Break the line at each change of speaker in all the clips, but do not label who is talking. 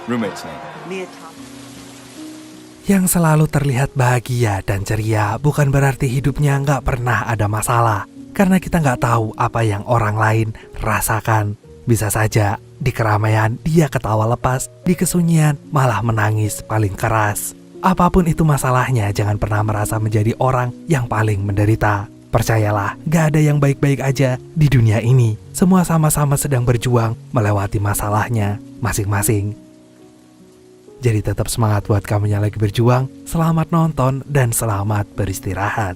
Roommate's name.
Mia Thomas.
Yang selalu terlihat bahagia dan ceria bukan berarti hidupnya nggak pernah ada masalah. Karena kita nggak tahu apa yang orang lain rasakan. Bisa saja di keramaian dia ketawa lepas, di kesunyian malah menangis paling keras. Apapun itu masalahnya, jangan pernah merasa menjadi orang yang paling menderita. Percayalah, gak ada yang baik-baik aja di dunia ini. Semua sama-sama sedang berjuang melewati masalahnya masing-masing. Jadi tetap semangat buat kamu yang lagi berjuang. Selamat nonton dan selamat beristirahat.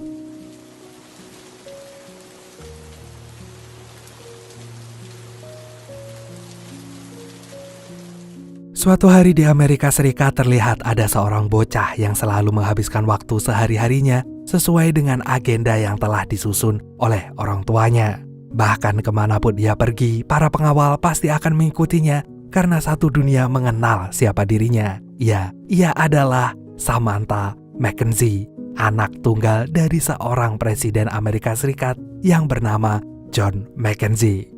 Suatu hari di Amerika Serikat terlihat ada seorang bocah yang selalu menghabiskan waktu sehari-harinya sesuai dengan agenda yang telah disusun oleh orang tuanya. Bahkan kemanapun dia pergi, para pengawal pasti akan mengikutinya karena satu dunia mengenal siapa dirinya. Ya, ia adalah Samantha Mackenzie, anak tunggal dari seorang presiden Amerika Serikat yang bernama John Mackenzie.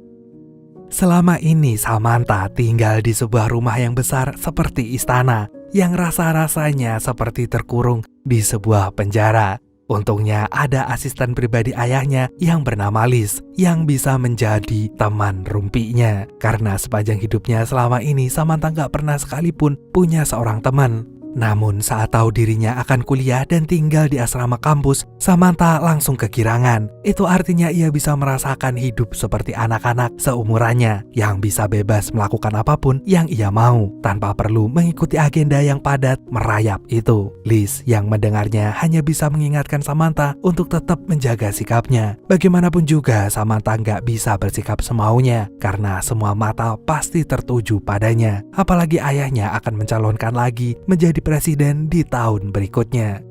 Selama ini Samantha tinggal di sebuah rumah yang besar seperti istana, yang rasa-rasanya seperti terkurung di sebuah penjara. Untungnya ada asisten pribadi ayahnya yang bernama Liz, yang bisa menjadi teman rumpinya. Karena sepanjang hidupnya selama ini Samantha gak pernah sekalipun punya seorang teman. Namun saat tahu dirinya akan kuliah dan tinggal di asrama kampus, Samantha langsung kegirangan. Itu artinya ia bisa merasakan hidup seperti anak-anak seumurannya yang bisa bebas melakukan apapun yang ia mau tanpa perlu mengikuti agenda yang padat merayap itu. Liz yang mendengarnya hanya bisa mengingatkan Samantha untuk tetap menjaga sikapnya. Bagaimanapun juga Samantha nggak bisa bersikap semaunya karena semua mata pasti tertuju padanya. Apalagi ayahnya akan mencalonkan lagi menjadi presiden di tahun berikutnya.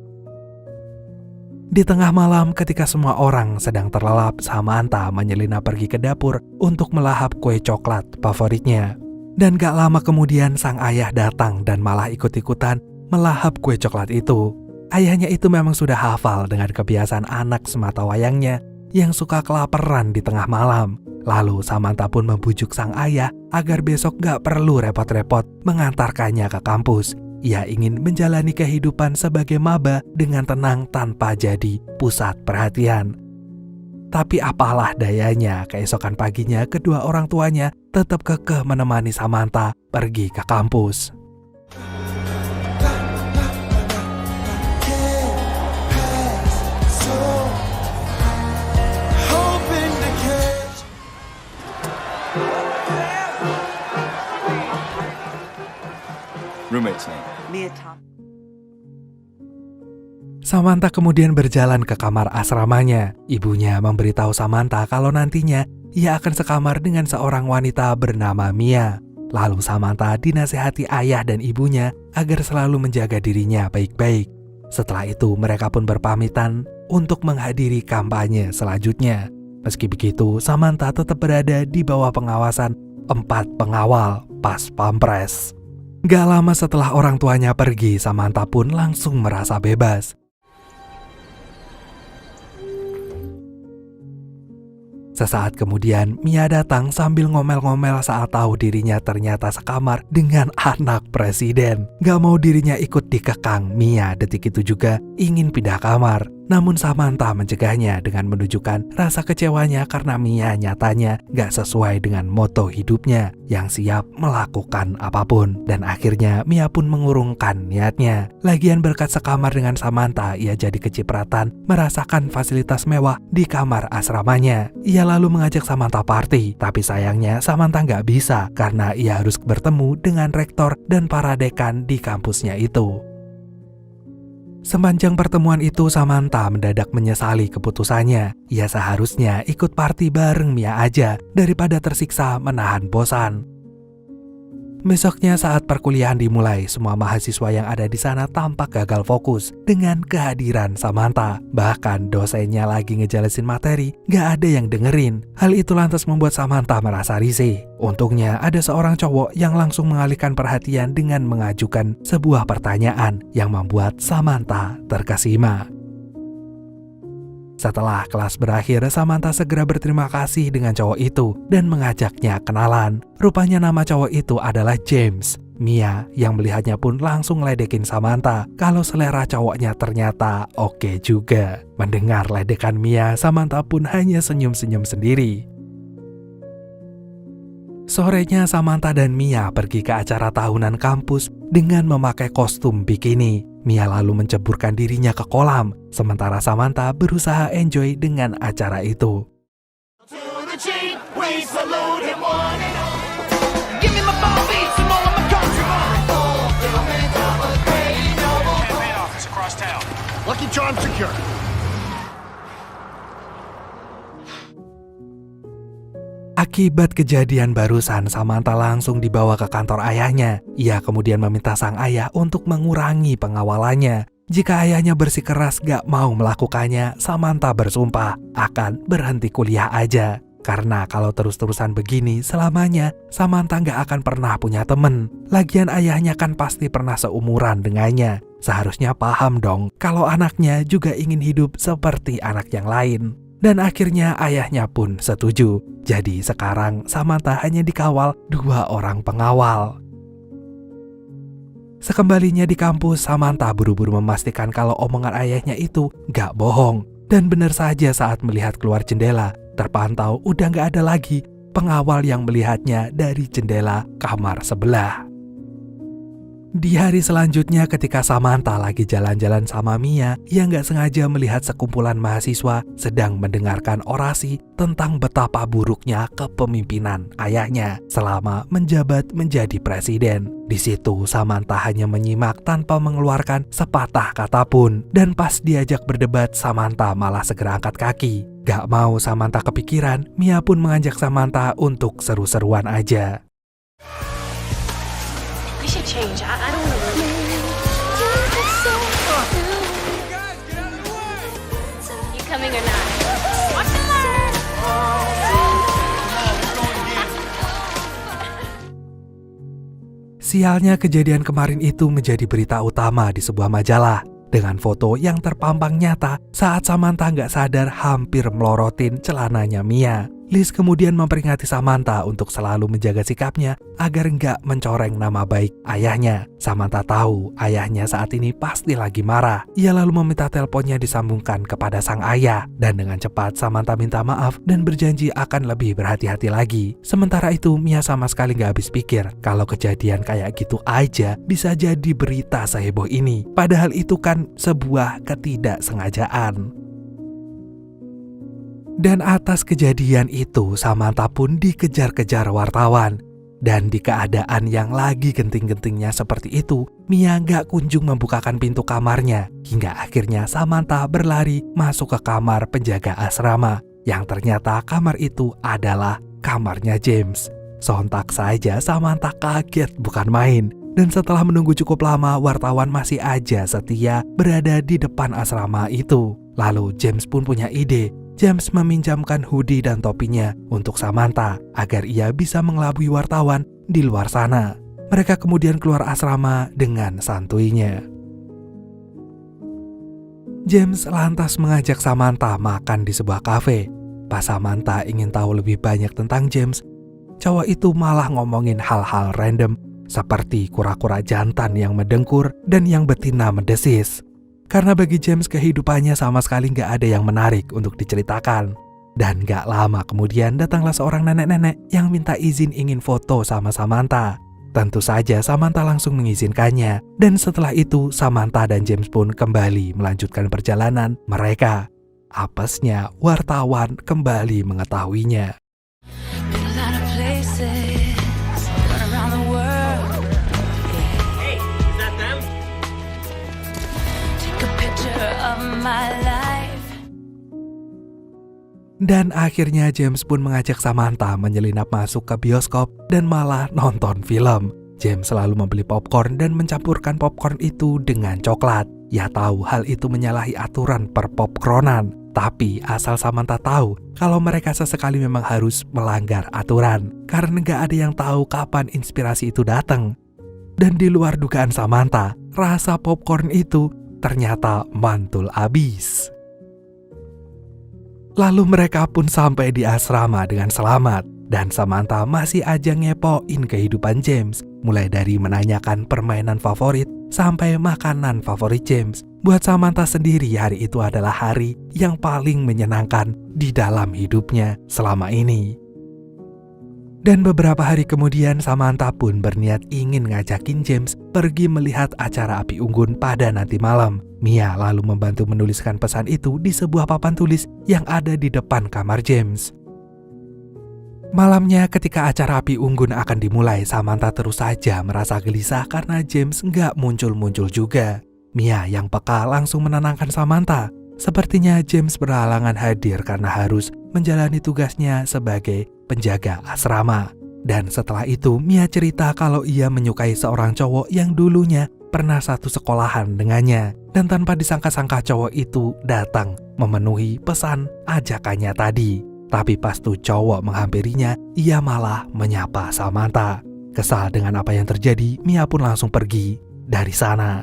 Di tengah malam ketika semua orang sedang terlelap, Samantha menyelinap pergi ke dapur untuk melahap kue coklat favoritnya. Dan gak lama kemudian sang ayah datang dan malah ikut-ikutan melahap kue coklat itu. Ayahnya itu memang sudah hafal dengan kebiasaan anak sematawayangnya yang suka kelaparan di tengah malam. Lalu Samantha pun membujuk sang ayah agar besok gak perlu repot-repot mengantarkannya ke kampus. Ia ingin menjalani kehidupan sebagai maba dengan tenang tanpa jadi pusat perhatian. Tapi apalah dayanya, keesokan paginya kedua orang tuanya tetap kekeh menemani Samantha pergi ke kampus.
Roommate's name.
Mia Thomas.
Samantha kemudian berjalan ke kamar asramanya. Ibunya memberitahu Samantha kalau nantinya ia akan sekamar dengan seorang wanita bernama Mia. Lalu Samantha dinasihati ayah dan ibunya agar selalu menjaga dirinya baik-baik. Setelah itu mereka pun berpamitan untuk menghadiri kampanye selanjutnya. Meski begitu, Samantha tetap berada di bawah pengawasan 4 pengawal pas pampres. Gak lama setelah orang tuanya pergi, Samantha pun langsung merasa bebas. Sesaat kemudian, Mia datang sambil ngomel-ngomel saat tahu dirinya ternyata sekamar dengan anak presiden. Gak mau dirinya ikut dikekang, Mia detik itu juga ingin pindah kamar. Namun Samantha mencegahnya dengan menunjukkan rasa kecewanya karena Mia nyatanya gak sesuai dengan moto hidupnya yang siap melakukan apapun. Dan akhirnya Mia pun mengurungkan niatnya. Lagian berkat sekamar dengan Samantha, ia jadi kecipratan merasakan fasilitas mewah di kamar asramanya. Ia lalu mengajak Samantha party, tapi sayangnya Samantha gak bisa karena ia harus bertemu dengan rektor dan para dekan di kampusnya itu. Sepanjang pertemuan itu Samantha mendadak menyesali keputusannya. Ia seharusnya ikut party bareng Mia aja daripada tersiksa menahan bosan. Besoknya saat perkuliahan dimulai, semua mahasiswa yang ada di sana tampak gagal fokus dengan kehadiran Samantha. Bahkan dosennya lagi ngejelasin materi, gak ada yang dengerin. Hal itu lantas membuat Samantha merasa risih. Untungnya ada seorang cowok yang langsung mengalihkan perhatian dengan mengajukan sebuah pertanyaan yang membuat Samantha terkesima. Setelah kelas berakhir, Samantha segera berterima kasih dengan cowok itu dan mengajaknya kenalan. Rupanya nama cowok itu adalah James. Mia yang melihatnya pun langsung ledekin Samantha kalau selera cowoknya ternyata oke juga. Mendengar ledekan Mia, Samantha pun hanya senyum-senyum sendiri. Sorenya Samantha dan Mia pergi ke acara tahunan kampus dengan memakai kostum bikini. Mia lalu menceburkan dirinya ke kolam, sementara Samantha berusaha enjoy dengan acara itu.
Lucky Charm secure.
Akibat kejadian barusan, Samantha langsung dibawa ke kantor ayahnya. Ia kemudian meminta sang ayah untuk mengurangi pengawalannya. Jika ayahnya bersikeras gak mau melakukannya, Samantha bersumpah akan berhenti kuliah aja. Karena kalau terus-terusan begini selamanya, Samantha gak akan pernah punya temen. Lagian ayahnya kan pasti pernah seumuran dengannya. Seharusnya paham dong kalau anaknya juga ingin hidup seperti anak yang lain. Dan akhirnya ayahnya pun setuju. Jadi sekarang Samantha hanya dikawal 2 orang pengawal. Sekembalinya di kampus, Samantha buru-buru memastikan kalau omongan ayahnya itu gak bohong. Dan benar saja saat melihat keluar jendela, terpantau udah gak ada lagi pengawal yang melihatnya dari jendela kamar sebelah. Di hari selanjutnya ketika Samantha lagi jalan-jalan sama Mia yang gak sengaja melihat sekumpulan mahasiswa sedang mendengarkan orasi tentang betapa buruknya kepemimpinan ayahnya selama menjabat menjadi presiden. Di situ Samantha hanya menyimak tanpa mengeluarkan sepatah kata pun, dan pas diajak berdebat Samantha malah segera angkat kaki. Gak mau Samantha kepikiran, Mia pun mengajak Samantha untuk seru-seruan aja.
We should change. I don't want to You coming or not? Watch the line.
Sialnya kejadian kemarin itu menjadi berita utama di sebuah majalah. Dengan foto yang terpampang nyata saat Samantha nggak sadar hampir melorotin celananya Mia. Liz kemudian memperingati Samantha untuk selalu menjaga sikapnya agar nggak mencoreng nama baik ayahnya. Samantha tahu ayahnya saat ini pasti lagi marah. Ia lalu meminta teleponnya disambungkan kepada sang ayah. Dan dengan cepat Samantha minta maaf dan berjanji akan lebih berhati-hati lagi. Sementara itu Mia sama sekali nggak habis pikir kalau kejadian kayak gitu aja bisa jadi berita seheboh ini. Padahal itu kan sebuah ketidaksengajaan. Dan atas kejadian itu Samantha pun dikejar-kejar wartawan. Dan di keadaan yang lagi genting-gentingnya seperti itu, Mia gak kunjung membukakan pintu kamarnya. Hingga akhirnya Samantha berlari masuk ke kamar penjaga asrama. Yang ternyata kamar itu adalah kamarnya James. Sontak saja Samantha kaget bukan main. Dan setelah menunggu cukup lama, wartawan masih aja setia berada di depan asrama itu. Lalu James pun punya ide. James meminjamkan hoodie dan topinya untuk Samantha agar ia bisa mengelabui wartawan di luar sana. Mereka kemudian keluar asrama dengan santuinya. James lantas mengajak Samantha makan di sebuah kafe. Pas Samantha ingin tahu lebih banyak tentang James, cowok itu malah ngomongin hal-hal random seperti kura-kura jantan yang mendengkur dan yang betina mendesis. Karena bagi James kehidupannya sama sekali gak ada yang menarik untuk diceritakan. Dan gak lama kemudian datanglah seorang nenek-nenek yang minta izin ingin foto sama Samantha. Tentu saja Samantha langsung mengizinkannya. Dan setelah itu Samantha dan James pun kembali melanjutkan perjalanan mereka. Apesnya wartawan kembali mengetahuinya. Dan akhirnya James pun mengajak Samantha menyelinap masuk ke bioskop dan malah nonton film. James selalu membeli popcorn dan mencampurkan popcorn itu dengan coklat. Ia tahu hal itu menyalahi aturan perpopcornan. Tapi asal Samantha tahu kalau mereka sesekali memang harus melanggar aturan. Karena gak ada yang tahu kapan inspirasi itu datang. Dan di luar dugaan Samantha, rasa popcorn itu ternyata mantul abis. Lalu mereka pun sampai di asrama dengan selamat. Dan Samantha masih aja ngepoin kehidupan James, mulai dari menanyakan permainan favorit sampai makanan favorit James. Buat Samantha sendiri, hari itu adalah hari yang paling menyenangkan di dalam hidupnya selama ini. Dan beberapa hari kemudian Samantha pun berniat ingin ngajakin James pergi melihat acara api unggun pada nanti malam. Mia lalu membantu menuliskan pesan itu di sebuah papan tulis yang ada di depan kamar James. Malamnya ketika acara api unggun akan dimulai, Samantha terus saja merasa gelisah karena James nggak muncul-muncul juga. Mia yang peka langsung menenangkan Samantha. Sepertinya James berhalangan hadir karena harus menjalani tugasnya sebagai penjaga asrama. Dan setelah itu Mia cerita kalau ia menyukai seorang cowok yang dulunya pernah satu sekolahan dengannya. Dan tanpa disangka-sangka cowok itu datang memenuhi pesan ajakannya tadi. Tapi pas tuh cowok menghampirinya, ia malah menyapa Samantha. Kesal dengan apa yang terjadi, Mia pun langsung pergi dari sana.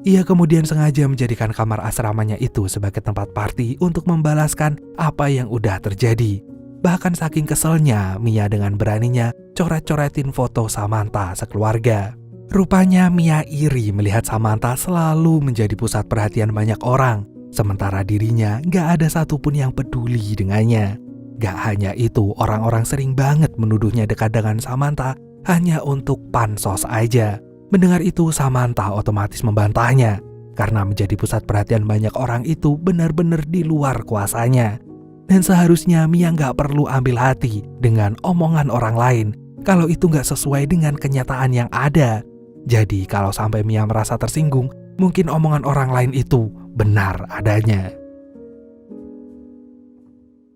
Ia kemudian sengaja menjadikan kamar asramanya itu sebagai tempat party untuk membalaskan apa yang udah terjadi. Bahkan saking keselnya, Mia dengan beraninya coret-coretin foto Samantha sekeluarga. Rupanya Mia iri melihat Samantha selalu menjadi pusat perhatian banyak orang. Sementara dirinya gak ada satupun yang peduli dengannya. Gak hanya itu, orang-orang sering banget menuduhnya dekat dengan Samantha hanya untuk pansos aja. Mendengar itu, Samantha otomatis membantahnya. Karena menjadi pusat perhatian banyak orang itu benar-benar di luar kuasanya. Dan seharusnya Mia gak perlu ambil hati dengan omongan orang lain kalau itu gak sesuai dengan kenyataan yang ada. Jadi kalau sampai Mia merasa tersinggung, mungkin omongan orang lain itu benar adanya.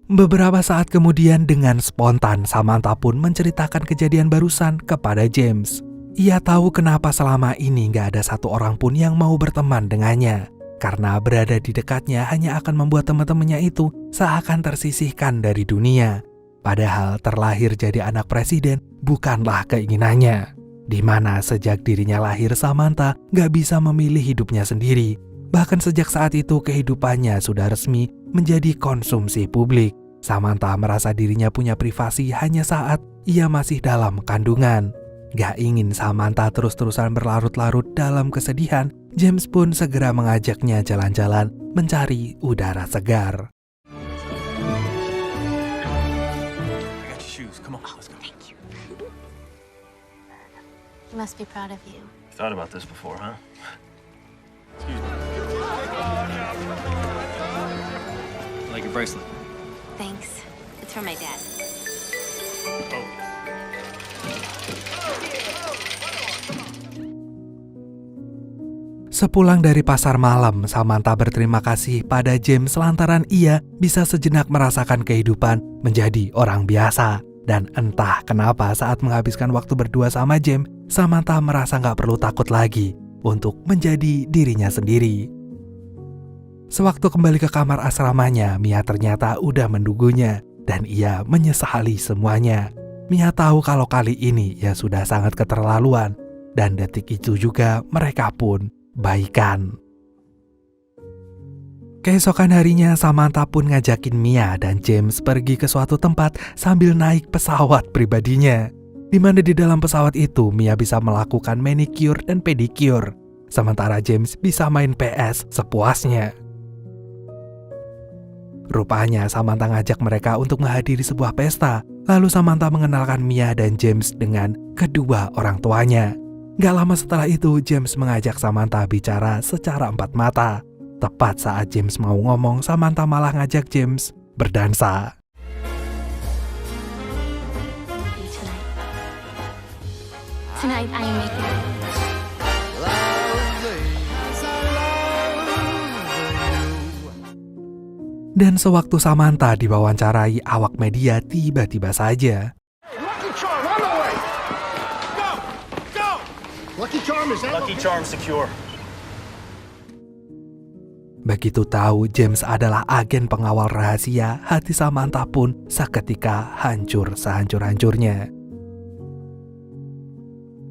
Beberapa saat kemudian dengan spontan Samantha pun menceritakan kejadian barusan kepada James. Ia tahu kenapa selama ini gak ada satu orang pun yang mau berteman dengannya. Karena berada di dekatnya hanya akan membuat teman-temannya itu seakan tersisihkan dari dunia. Padahal terlahir jadi anak presiden bukanlah keinginannya. Di mana sejak dirinya lahir Samantha gak bisa memilih hidupnya sendiri. Bahkan sejak saat itu kehidupannya sudah resmi menjadi konsumsi publik. Samantha merasa dirinya punya privasi hanya saat ia masih dalam kandungan. Gak ingin Samantha terus-terusan berlarut-larut dalam kesedihan, James pun segera mengajaknya jalan-jalan mencari udara segar.
I got your shoes. Come on, let's go.
Thank you. You must be proud of you.
Thought about this before, huh?
I like your bracelet.
Thanks. It's from my dad.
Sepulang dari pasar malam, Samantha berterima kasih pada James lantaran ia bisa sejenak merasakan kehidupan menjadi orang biasa. Dan entah kenapa saat menghabiskan waktu berdua sama James, Samantha merasa gak perlu takut lagi untuk menjadi dirinya sendiri. Sewaktu kembali ke kamar asramanya, Mia ternyata udah menunggunya dan ia menyesali semuanya. Mia tahu kalau kali ini ia sudah sangat keterlaluan dan detik itu juga mereka pun baikan. Keesokan harinya Samantha pun ngajakin Mia dan James pergi ke suatu tempat sambil naik pesawat pribadinya. Di mana di dalam pesawat itu Mia bisa melakukan manicure dan pedicure, sementara James bisa main PS sepuasnya. Rupanya Samantha ngajak mereka untuk menghadiri sebuah pesta. Lalu Samantha mengenalkan Mia dan James dengan kedua orang tuanya. Gak lama setelah itu James mengajak Samantha bicara secara empat mata. Tepat saat James mau ngomong, Samantha malah ngajak James berdansa.
Tonight I am making it.
Dan sewaktu Samantha diwawancarai awak media, tiba-tiba saja
Lucky Charm, on the way! Go! Go! Lucky Charm is out.
Lucky Charm secure.
begitu tahu James adalah agen pengawal rahasia, hati Samantha pun seketika hancur sehancur-hancurnya.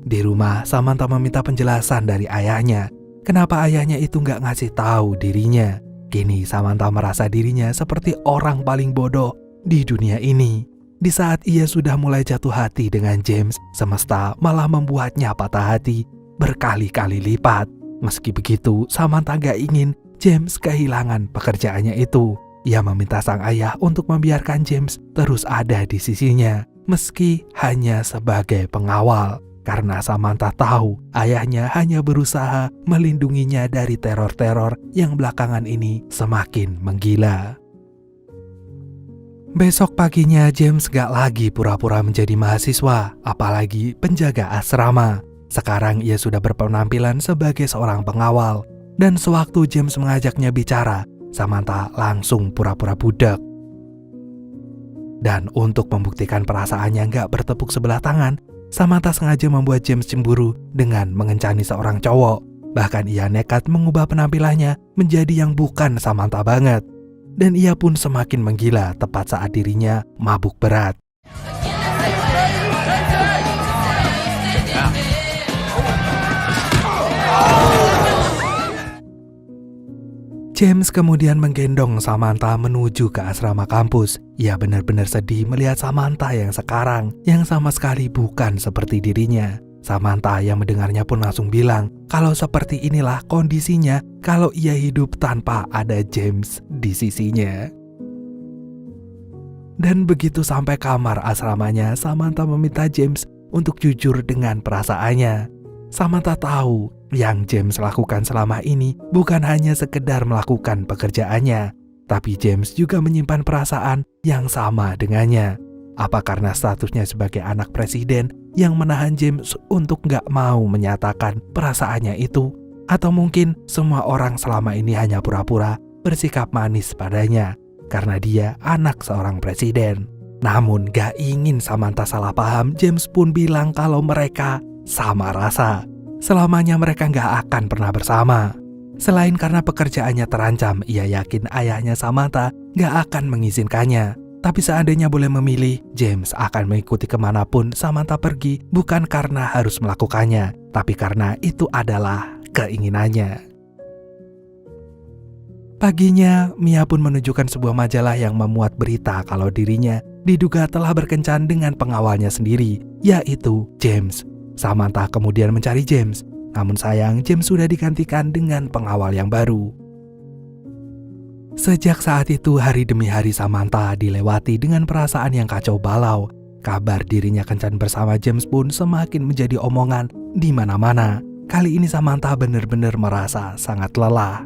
Di rumah, Samantha meminta penjelasan dari ayahnya. Kenapa ayahnya itu nggak ngasih tahu dirinya? Kini Samantha merasa dirinya seperti orang paling bodoh di dunia ini. Di saat ia sudah mulai jatuh hati dengan James, semesta malah membuatnya patah hati berkali-kali lipat. Meski begitu, Samantha gak ingin James kehilangan pekerjaannya itu. Ia meminta sang ayah untuk membiarkan James terus ada di sisinya, meski hanya sebagai pengawal. Karena Samantha tahu ayahnya hanya berusaha melindunginya dari teror-teror yang belakangan ini semakin menggila. Besok paginya James gak lagi pura-pura menjadi mahasiswa, apalagi penjaga asrama. Sekarang ia sudah berpenampilan sebagai seorang pengawal. Dan sewaktu James mengajaknya bicara, Samantha langsung pura-pura budak. Dan untuk membuktikan perasaannya gak bertepuk sebelah tangan, Samantha sengaja membuat James cemburu dengan mengencani seorang cowok. Bahkan ia nekat mengubah penampilannya menjadi yang bukan Samantha banget. Dan ia pun semakin menggila tepat saat dirinya mabuk berat. James kemudian menggendong Samantha menuju ke asrama kampus. Ia benar-benar sedih melihat Samantha yang sekarang, yang sama sekali bukan seperti dirinya. Samantha yang mendengarnya pun langsung bilang kalau seperti inilah kondisinya kalau ia hidup tanpa ada James di sisinya. Dan begitu sampai kamar asramanya, Samantha meminta James untuk jujur dengan perasaannya. Samantha tahu yang James lakukan selama ini bukan hanya sekedar melakukan pekerjaannya, tapi James juga menyimpan perasaan yang sama dengannya. Apa karena statusnya sebagai anak presiden yang menahan James untuk gak mau menyatakan perasaannya itu? Atau mungkin semua orang selama ini hanya pura-pura bersikap manis padanya karena dia anak seorang presiden. Namun gak ingin Samantha salah paham, James pun bilang kalau mereka sama rasa. Selamanya mereka gak akan pernah bersama. Selain karena pekerjaannya terancam, ia yakin ayahnya Samantha gak akan mengizinkannya. Tapi seandainya boleh memilih, James akan mengikuti kemanapun Samantha pergi, bukan karena harus melakukannya, tapi karena itu adalah keinginannya. Paginya, Mia pun menunjukkan sebuah majalah yang memuat berita kalau dirinya diduga telah berkencan dengan pengawalnya sendiri, yaitu James. Samantha kemudian mencari James, namun sayang James sudah digantikan dengan pengawal yang baru. Sejak saat itu hari demi hari Samantha dilewati dengan perasaan yang kacau balau. Kabar dirinya kencan bersama James pun semakin menjadi omongan di mana-mana. Kali ini Samantha benar-benar merasa sangat lelah.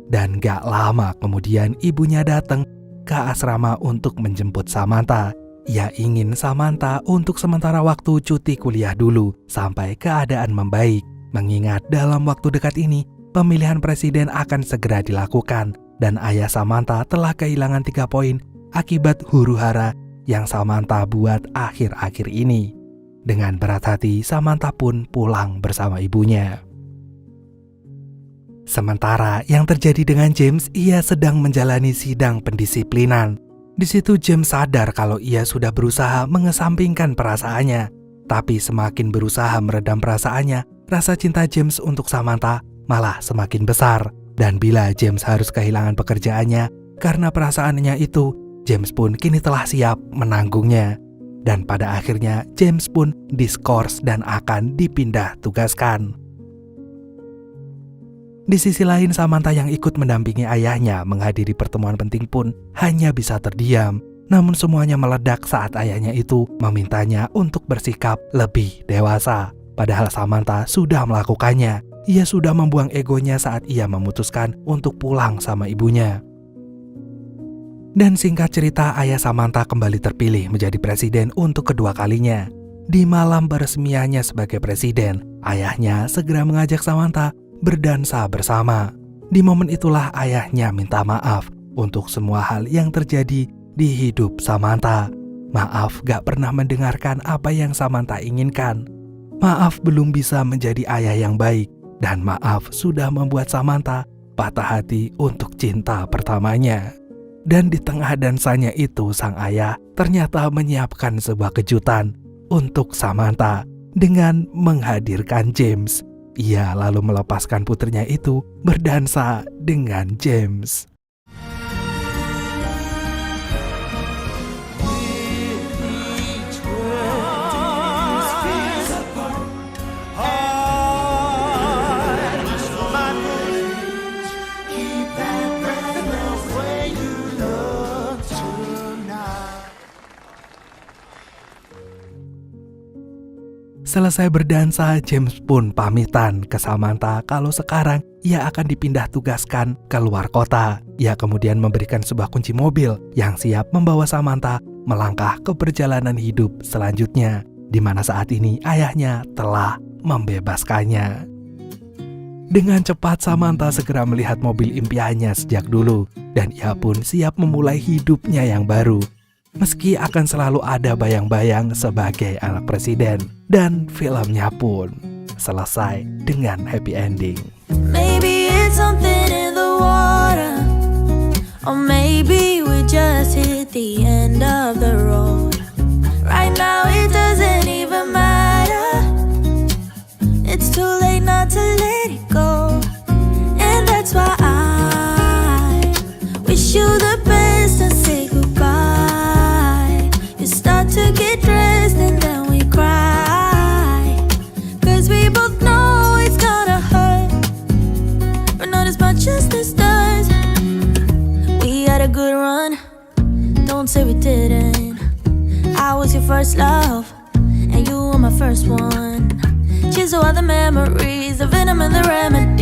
Dan gak lama kemudian ibunya datang ke asrama untuk menjemput Samantha. Ia ingin Samantha untuk sementara waktu cuti kuliah dulu sampai keadaan membaik. Mengingat dalam waktu dekat ini pemilihan presiden akan segera dilakukan dan ayah Samantha telah kehilangan 3 poin akibat huru-hara yang Samantha buat akhir-akhir ini. Dengan berat hati, Samantha pun pulang bersama ibunya. Sementara yang terjadi dengan James, ia sedang menjalani sidang pendisiplinan. Di situ James sadar kalau ia sudah berusaha mengesampingkan perasaannya. Tapi semakin berusaha meredam perasaannya, rasa cinta James untuk Samantha malah semakin besar. Dan bila James harus kehilangan pekerjaannya karena perasaannya itu, James pun kini telah siap menanggungnya. Dan pada akhirnya James pun diskors dan akan dipindah tugaskan. Di sisi lain, Samantha yang ikut mendampingi ayahnya menghadiri pertemuan penting pun hanya bisa terdiam. Namun semuanya meledak saat ayahnya itu memintanya untuk bersikap lebih dewasa. Padahal Samantha sudah melakukannya. Ia sudah membuang egonya saat ia memutuskan untuk pulang sama ibunya. Dan singkat cerita, ayah Samantha kembali terpilih menjadi presiden untuk kedua kalinya. Di malam peresmiannya sebagai presiden, ayahnya segera mengajak Samantha berdansa bersama. Di momen itulah ayahnya minta maaf untuk semua hal yang terjadi di hidup Samantha. Maaf gak pernah mendengarkan apa yang Samantha inginkan. Maaf belum bisa menjadi ayah yang baik. Dan maaf sudah membuat Samantha patah hati untuk cinta pertamanya. Dan di tengah dansanya itu, sang ayah ternyata menyiapkan sebuah kejutan untuk Samantha dengan menghadirkan James. Ia lalu melepaskan putrinya itu berdansa dengan James. Selesai berdansa, James pun pamitan ke Samantha kalau sekarang ia akan dipindah tugaskan ke luar kota. Ia kemudian memberikan sebuah kunci mobil yang siap membawa Samantha melangkah ke perjalanan hidup selanjutnya, di mana saat ini ayahnya telah membebaskannya. Dengan cepat Samantha segera melihat mobil impiannya sejak dulu, dan ia pun siap memulai hidupnya yang baru. Meski akan selalu ada bayang-bayang sebagai anak presiden, dan filmnya pun selesai dengan happy ending.
Maybe it's something in the water, or maybe we just hit the end of the road. Right now it doesn't even matter. It's too late not to let it go. And that's why I wish you the best and say goodbye. You start to get dressed and then we cry, 'cause we both know it's gonna hurt, but not as much as this does. We had a good run, don't say we didn't. I was your first love, and you were my first one. Cheers to all the memories, the venom and the remedy.